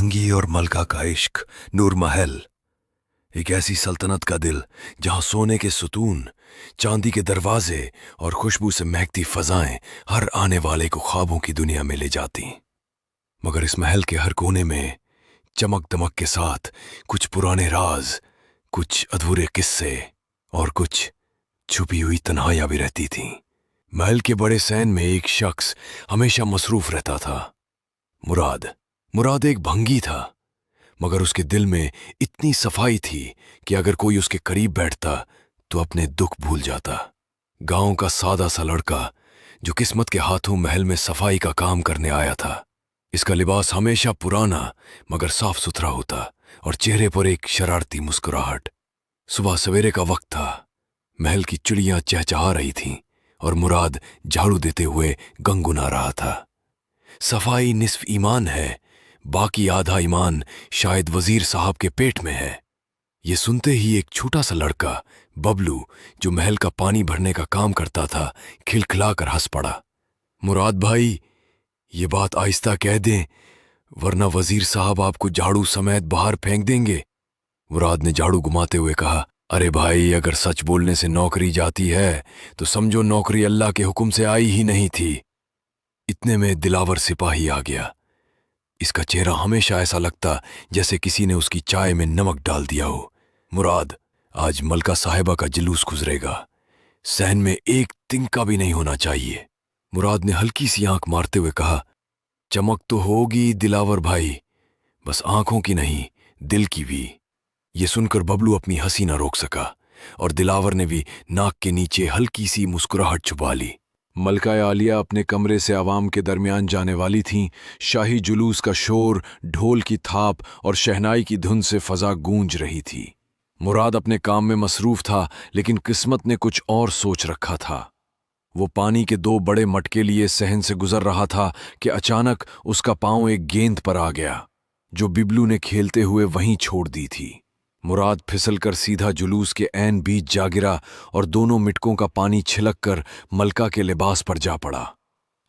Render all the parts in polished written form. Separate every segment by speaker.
Speaker 1: भंगी और मलका का इश्क। नूर महल एक ऐसी सल्तनत का दिल जहां सोने के सुतून, चांदी के दरवाजे और खुशबू से महकती फजाएं हर आने वाले को ख्वाबों की दुनिया में ले जाती। मगर इस महल के हर कोने में चमक दमक के साथ कुछ पुराने राज, कुछ अधूरे किस्से और कुछ छुपी हुई तन्हाइयां भी रहती थीं। महल के बड़े सैन में एक शख्स हमेशा मसरूफ रहता था। मुराद एक भंगी था, मगर उसके दिल में इतनी सफाई थी कि अगर कोई उसके करीब बैठता तो अपने दुख भूल जाता। गांव का सादा सा लड़का जो किस्मत के हाथों महल में सफाई का काम करने आया था। इसका लिबास हमेशा पुराना मगर साफ सुथरा होता और चेहरे पर एक शरारती मुस्कुराहट। सुबह सवेरे का वक्त था, महल की चिड़ियां चहचहा रही थीं और मुराद झाड़ू देते हुए गनगुना रहा था। सफाई निस्फ ईमान है, बाकी आधा ईमान शायद वजीर साहब के पेट में है। ये सुनते ही एक छोटा सा लड़का बबलू, जो महल का पानी भरने का काम करता था, खिलखिलाकर हंस पड़ा। मुराद भाई, ये बात आहिस्ता कह दें वरना वजीर साहब आपको झाड़ू समेत बाहर फेंक देंगे। मुराद ने झाड़ू घुमाते हुए कहा, अरे भाई, अगर सच बोलने से नौकरी जाती है तो समझो नौकरी अल्लाह के हुक्म से आई ही नहीं थी। इतने में दिलावर सिपाही आ गया। इसका चेहरा हमेशा ऐसा लगता जैसे किसी ने उसकी चाय में नमक डाल दिया हो। मुराद, आज मलका साहिबा का जुलूस गुजरेगा, सैन में एक तिनका भी नहीं होना चाहिए। मुराद ने हल्की सी आंख मारते हुए कहा, चमक तो होगी दिलावर भाई, बस आंखों की नहीं दिल की भी। ये सुनकर बबलू अपनी हंसी न रोक सका और दिलावर ने भी नाक के नीचे हल्की सी मुस्कुराहट छुपा ली। मलका आलिया अपने कमरे से आवाम के दरमियान जाने वाली थीं। शाही जुलूस का शोर, ढोल की थाप और शहनाई की धुन से फजा गूंज रही थी। मुराद अपने काम में मसरूफ था, लेकिन किस्मत ने कुछ और सोच रखा था। वो पानी के 2 बड़े मटके लिए सहन से गुजर रहा था कि अचानक उसका पांव एक गेंद पर आ गया, जो बिबलू ने खेलते हुए वहीं छोड़ दी थी। मुराद फिसलकर सीधा जुलूस के ऐन बीच जा गिरा और दोनों मिटकों का पानी छिलक कर मलका के लिबास पर जा पड़ा।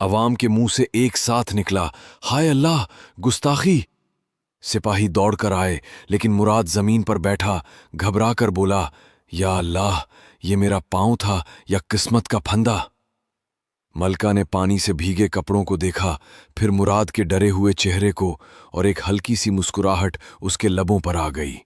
Speaker 1: अवाम के मुंह से एक साथ निकला, हाय अल्लाह, गुस्ताखी। सिपाही दौड़कर आए, लेकिन मुराद जमीन पर बैठा घबरा कर बोला, या अल्लाह, ये मेरा पांव था या किस्मत का फंदा। मलका ने पानी से भीगे कपड़ों को देखा, फिर मुराद के डरे हुए चेहरे को, और एक हल्की सी मुस्कुराहट उसके लबों पर आ गई।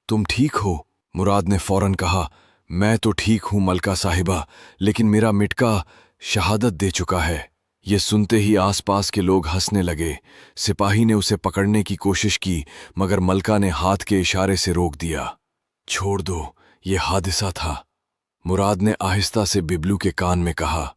Speaker 1: तुम ठीक हो? मुराद ने फौरन कहा, मैं तो ठीक हूं मलका साहिबा, लेकिन मेरा मिटका शहादत दे चुका है। ये सुनते ही आसपास के लोग हंसने लगे। सिपाही ने उसे पकड़ने की कोशिश की, मगर मलका ने हाथ के इशारे से रोक दिया। छोड़ दो, ये हादिसा था। मुराद ने आहिस्ता से बिबलू के कान में कहा,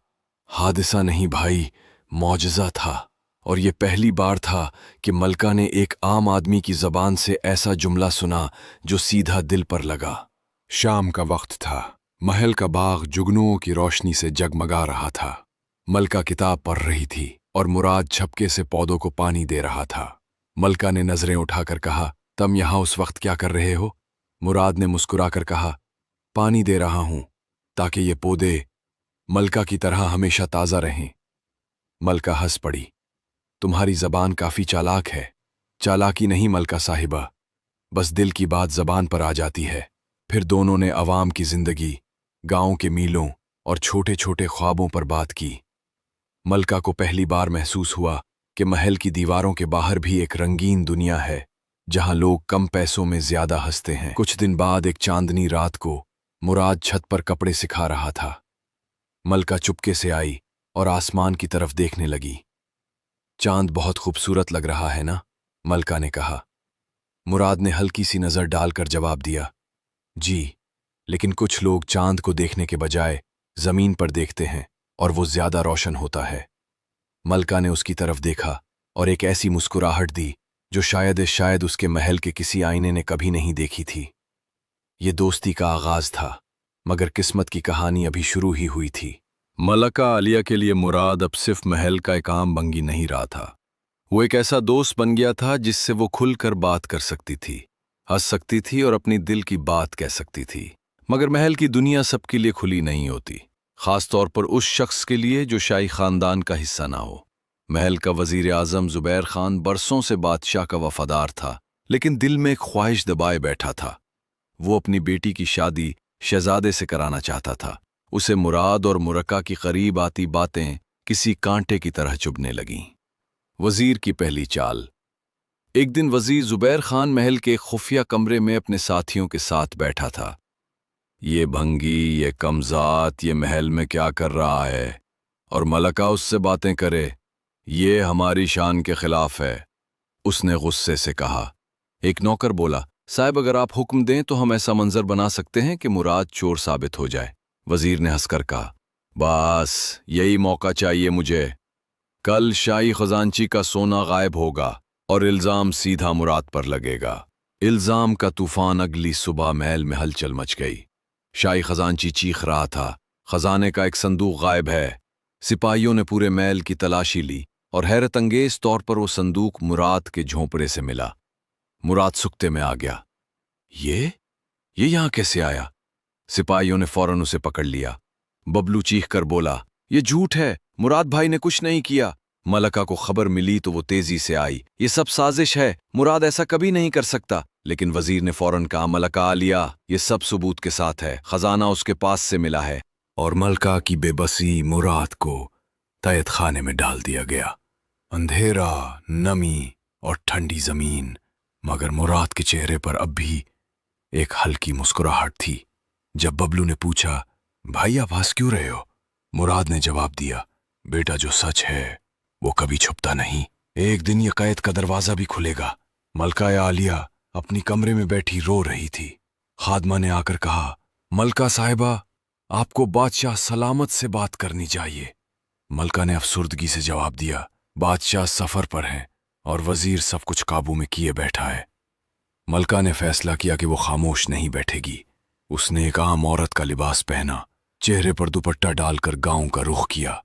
Speaker 1: हादिसा नहीं भाई, मौजज़ा था। और ये पहली बार था कि मलका ने एक आम आदमी की जबान से ऐसा जुमला सुना जो सीधा दिल पर लगा। शाम का वक्त था। महल का बाग जुगनुओं की रोशनी से जगमगा रहा था। मलका किताब पढ़ रही थी और मुराद झपके से पौधों को पानी दे रहा था। मलका ने नजरें उठाकर कहा, तुम यहां उस वक्त क्या कर रहे हो? मुराद ने मुस्कुराकर कहा, पानी दे रहा हूं ताकि ये पौधे मलका की तरह हमेशा ताज़ा रहें। मलका हंस पड़ी, तुम्हारी जबान काफी चालाक है। चालाकी नहीं मलका साहिबा, बस दिल की बात जबान पर आ जाती है। फिर दोनों ने अवाम की जिंदगी, गांव के मीलों और छोटे छोटे ख्वाबों पर बात की। मलका को पहली बार महसूस हुआ कि महल की दीवारों के बाहर भी एक रंगीन दुनिया है, जहां लोग कम पैसों में ज्यादा हंसते हैं। कुछ दिन बाद एक चांदनी रात को मुराद छत पर कपड़े सिखा रहा था। मलका चुपके से आई और आसमान की तरफ देखने लगी। चांद बहुत खूबसूरत लग रहा है ना? मलका ने कहा। मुराद ने हल्की सी नजर डालकर जवाब दिया, जी, लेकिन कुछ लोग चांद को देखने के बजाय जमीन पर देखते हैं और वो ज्यादा रोशन होता है। मलका ने उसकी तरफ देखा और एक ऐसी मुस्कुराहट दी जो शायद उसके महल के किसी आईने ने कभी नहीं देखी थी। ये दोस्ती का आगाज था, मगर किस्मत की कहानी अभी शुरू ही हुई थी। मलका आलिया के लिए मुराद अब सिर्फ महल का एक आम बंगी नहीं रहा था। वो एक ऐसा दोस्त बन गया था जिससे वो खुलकर बात कर सकती थी, हंस सकती थी और अपनी दिल की बात कह सकती थी। मगर महल की दुनिया सबके लिए खुली नहीं होती, खास तौर पर उस शख्स के लिए जो शाही खानदान का हिस्सा ना हो। महल का वजीर आजम जुबैर खान बरसों से बादशाह का वफादार था, लेकिन दिल में एक ख्वाहिश दबाए बैठा था। वो अपनी बेटी की शादी शहजादे से कराना चाहता था। उसे मुराद और मुरक्का की करीब आती बातें किसी कांटे की तरह चुभने लगीं। वजीर की पहली चाल। एक दिन वजीर जुबैर खान महल के एक खुफिया कमरे में अपने साथियों के साथ बैठा था। ये भंगी, ये कमजात, ये महल में क्या कर रहा है, और मलका उससे बातें करे, ये हमारी शान के खिलाफ है, उसने गुस्से से कहा। एक नौकर बोला, साहब अगर आप हुक्म दें तो हम ऐसा मंजर बना सकते हैं कि मुराद चोर साबित हो जाए। वजीर ने हंसकर कहा, बस यही मौका चाहिए मुझे। कल शाही खजांची का सोना गायब होगा और इल्जाम सीधा मुराद पर लगेगा। इल्जाम का तूफान अगली सुबह महल में हलचल मच गई। शाही खजांची चीख रहा था, खजाने का एक संदूक गायब है। सिपाहियों ने पूरे महल की तलाशी ली और हैरत अंगेज तौर पर वो संदूक मुराद के झोंपड़े से मिला। मुराद सुक्ते में आ गया। ये यहां कैसे आया? सिपाहियों ने फौरन उसे पकड़ लिया। बबलू चीख कर बोला, ये झूठ है, मुराद भाई ने कुछ नहीं किया। मलका को खबर मिली तो वो तेजी से आई, ये सब साजिश है, मुराद ऐसा कभी नहीं कर सकता। लेकिन वजीर ने फौरन कहा, मलका आलिया, ये सब सबूत के साथ है, खजाना उसके पास से मिला है। और मलका की बेबसी मुराद को तैयत खाने में डाल दिया गया। अंधेरा, नमी और ठंडी जमीन, मगर मुराद के चेहरे पर अब भी एक हल्की मुस्कुराहट थी। जब बबलू ने पूछा, भाई आप हंस क्यों रहे हो? मुराद ने जवाब दिया, बेटा जो सच है वो कभी छुपता नहीं। एक दिन ये कैद का दरवाजा भी खुलेगा। मलका आलिया अपनी कमरे में बैठी रो रही थी। खादमा ने आकर कहा, मलका साहिबा, आपको बादशाह सलामत से बात करनी चाहिए। मलका ने अफसुर्दगी से जवाब दिया, बादशाह सफर पर हैं और वजीर सब कुछ काबू में किए बैठा है। मलका ने फैसला किया कि वो खामोश नहीं बैठेगी। उसने एक आम औरत का लिबास पहना, चेहरे पर दुपट्टा डालकर गांव का रुख किया।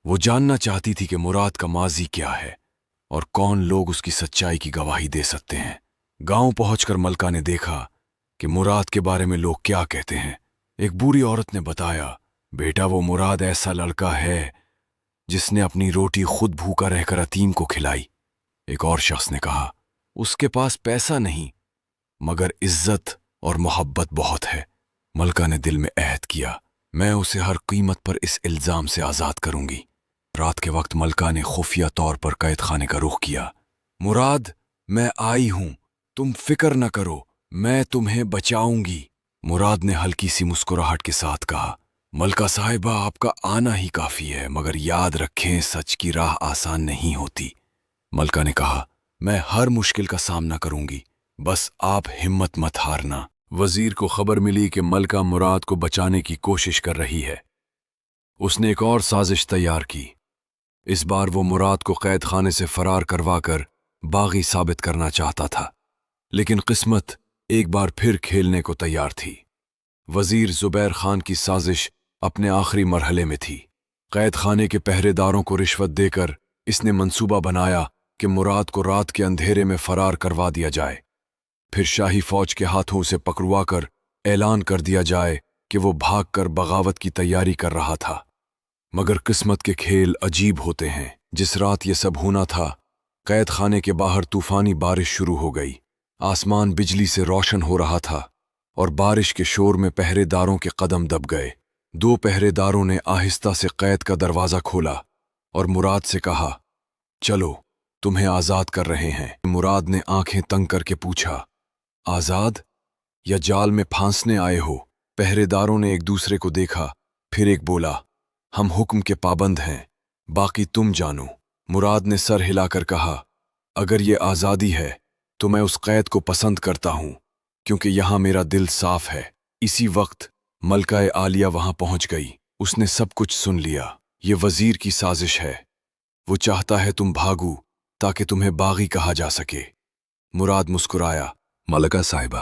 Speaker 1: वो जानना चाहती थी कि मुराद का माजी क्या है और कौन लोग उसकी सच्चाई की गवाही दे सकते हैं। गांव पहुंचकर मलका ने देखा कि मुराद के बारे में लोग क्या कहते हैं। एक बूढ़ी औरत ने बताया, बेटा वो मुराद ऐसा लड़का है जिसने अपनी रोटी खुद भूखा रहकर यतीम को खिलाई। एक और शख्स ने कहा, उसके पास पैसा नहीं मगर इज्जत और मोहब्बत बहुत है। मलका ने दिल में अहद किया, मैं उसे हर कीमत पर इस इल्जाम से आज़ाद करूंगी। रात के वक्त मलका ने खुफिया तौर पर कैद खाने का रुख किया। मुराद, मैं आई हूं, तुम फिक्र न करो, मैं तुम्हें बचाऊंगी। मुराद ने हल्की सी मुस्कुराहट के साथ कहा, मलका साहिबा आपका आना ही काफी है, मगर याद रखें सच की राह आसान नहीं होती। मलका ने कहा, मैं हर मुश्किल का सामना करूंगी, बस आप हिम्मत मत हारना। वजीर को खबर मिली कि मलका मुराद को बचाने की कोशिश कर रही है। उसने एक और साजिश तैयार की। इस बार वो मुराद को कैद खाने से फरार करवाकर बागी साबित करना चाहता था, लेकिन किस्मत एक बार फिर खेलने को तैयार थी। वजीर जुबैर खान की साजिश अपने आखिरी मरहले में थी। कैद खाने के पहरेदारों को रिश्वत देकर इसने मंसूबा बनाया कि मुराद को रात के अंधेरे में फरार करवा दिया जाए, फिर शाही फौज के हाथों उसे पकड़वाकर ऐलान कर दिया जाए कि वो भागकर बगावत की तैयारी कर रहा था। मगर किस्मत के खेल अजीब होते हैं। जिस रात ये सब होना था, कैद खाने के बाहर तूफानी बारिश शुरू हो गई। आसमान बिजली से रोशन हो रहा था और बारिश के शोर में पहरेदारों के कदम दब गए। 2 पहरेदारों ने आहिस्ता से कैद का दरवाजा खोला और मुराद से कहा, चलो तुम्हें आज़ाद कर रहे हैं। मुराद ने आंखें तंग करके पूछा, आज़ाद या जाल में फांसने आए हो? पहरेदारों ने एक दूसरे को देखा, फिर एक बोला, हम हुक्म के पाबंद हैं, बाकी तुम जानो। मुराद ने सर हिलाकर कहा, अगर ये आज़ादी है तो मैं उस कैद को पसंद करता हूं, क्योंकि यहां मेरा दिल साफ है। इसी वक्त मलका आलिया वहां पहुंच गई। उसने सब कुछ सुन लिया। ये वजीर की साजिश है, वो चाहता है तुम भागो ताकि तुम्हें बागी कहा जा सके। मुराद मुस्कुराया, मलका साहिबा,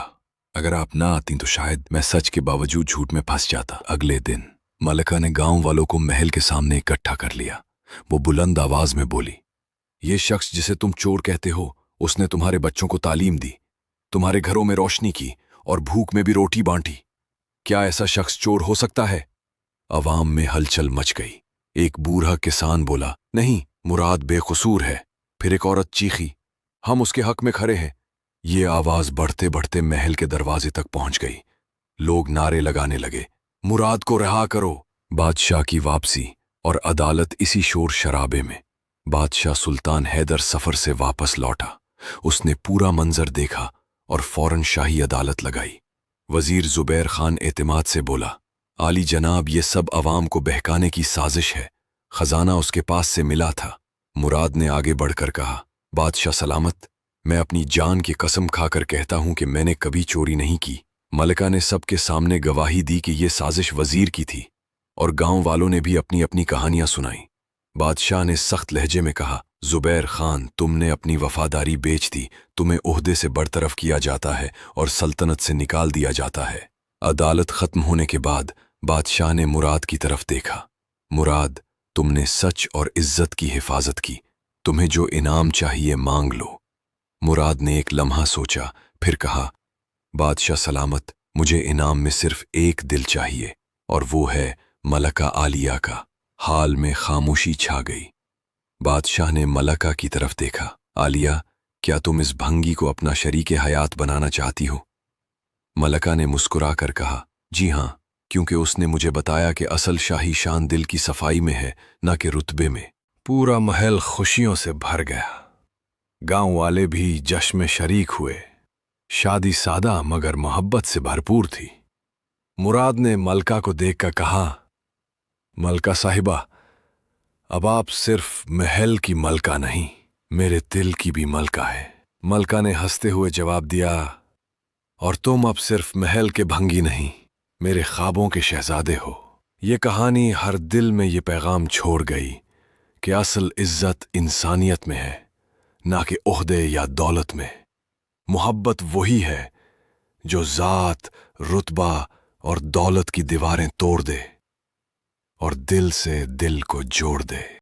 Speaker 1: अगर आप ना आती तो शायद मैं सच के बावजूद झूठ में फंस जाता। अगले दिन मलका ने गांव वालों को महल के सामने इकट्ठा कर लिया। वो बुलंद आवाज में बोली, ये शख्स जिसे तुम चोर कहते हो, उसने तुम्हारे बच्चों को तालीम दी, तुम्हारे घरों में रोशनी की और भूख में भी रोटी बांटी। क्या ऐसा शख्स चोर हो सकता है? अवाम में हलचल मच गई। एक बूढ़ा किसान बोला, नहीं, मुराद बेकसूर है। फिर एक औरत चीखी, हम उसके हक में खड़े हैं। ये आवाज बढ़ते बढ़ते महल के दरवाजे तक पहुंच गई। लोग नारे लगाने लगे, मुराद को रिहा करो। बादशाह की वापसी और अदालत इसी शोर शराबे में। बादशाह सुल्तान हैदर सफर से वापस लौटा। उसने पूरा मंजर देखा और फौरन शाही अदालत लगाई। वजीर जुबैर खान एतमाद से बोला, आली जनाब, ये सब अवाम को बहकाने की साजिश है। खजाना उसके पास से मिला था। मुराद ने आगे बढ़कर कहा, बादशाह सलामत, मैं अपनी जान की कसम खाकर कहता हूं कि मैंने कभी चोरी नहीं की। मलिका ने सबके सामने गवाही दी कि ये साजिश वजीर की थी और गांव वालों ने भी अपनी अपनी कहानियां सुनाई। बादशाह ने सख्त लहजे में कहा, जुबैर खान, तुमने अपनी वफादारी बेच दी। तुम्हें ओहदे से बरतरफ किया जाता है और सल्तनत से निकाल दिया जाता है। अदालत खत्म होने के बाद बादशाह ने मुराद की तरफ देखा। मुराद, तुमने सच और इज्जत की हिफाजत की। तुम्हें जो इनाम चाहिए मांग लो। मुराद ने एक लम्हा सोचा, फिर कहा, बादशाह सलामत, मुझे इनाम में सिर्फ एक दिल चाहिए और वो है मलका आलिया का। हाल में खामोशी छा गई। बादशाह ने मलका की तरफ देखा। आलिया, क्या तुम इस भंगी को अपना शरीके हयात बनाना चाहती हो? मलका ने मुस्कुरा कर कहा, जी हां, क्योंकि उसने मुझे बताया कि असल शाही शान दिल की सफाई में है, न कि रुतबे में। पूरा महल खुशियों से भर गया। गांव वाले भी जश्न में शरीक हुए। शादी सादा मगर मोहब्बत से भरपूर थी। मुराद ने मलका को देखकर कहा, मलका साहिबा, अब आप सिर्फ महल की मलका नहीं, मेरे दिल की भी मलका है। मलका ने हंसते हुए जवाब दिया, और तुम अब सिर्फ महल के भंगी नहीं, मेरे ख्वाबों के शहजादे हो। ये कहानी हर दिल में ये पैगाम छोड़ गई कि असल इज्जत इंसानियत में है, ना कि ओहदे या दौलत में। मोहब्बत वही है जो ज़ात, रुतबा और दौलत की दीवारें तोड़ दे और दिल से दिल को जोड़ दे।